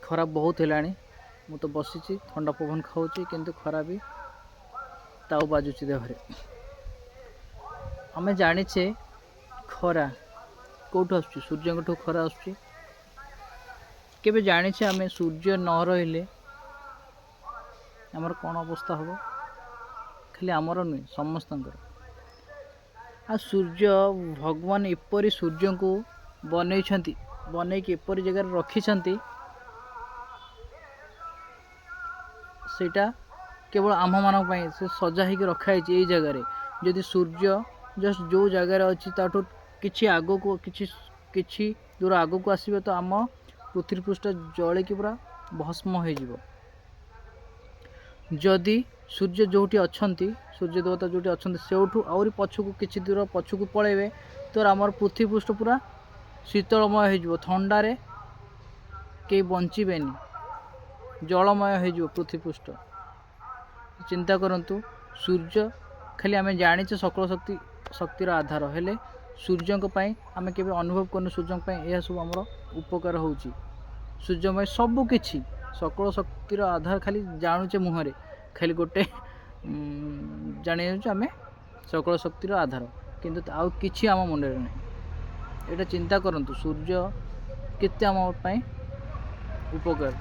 खरा बहुत है मु तो बसी ठंडा पवन खाऊँ किंतु खरा भी ताऊ बाजुची देहरे। आम जाचे खरा कौटू आसूँ सूर्य खरा आसूँ केबे जाचे आम सूर्य न रही आमर कौन अवस्था हम खाली आमर नुहे समस्त आ सूर्य भगवान एपरी सूर्य को बनई एपरी जगह रखिंट सेटा केवल आम मान से सजा ही रखाई यही जगार जदि सूर्य जस्ट जो जगार अच्छी ताठू किछि आग को किछि दूर आग को आसबे तो आम पृथ्वी पृष्ठ जलिकी पूरा भस्म हो जदि सूर्य जोटी अच्छा सूर्य देवता जोटी अच्छा से आहरी पछकू किछि दूर पछकू पलैबे तो आमर पृथ्वी पृष्ठ पूरा शीतलमय हो थंडारे कई बंचबेनी जलमय हो पृथ्वी पृष्ठ। चिंता करंतु सूर्य खाली आम जाचे सकल शक्तिर आधार हेले सूर्य आम के अनुभव करनु सूर्य यह सब आमर उपकार हो सूर्यमय सबकि सकल शक्तिर आधार खाली जानुचे मुहरे खाली गोटे जानी आम सकल शक्तिर आधार किंतु आउ किछि आम मुंडे नहीं। एटा चिंता करंतु सूर्य केते आम उपकार।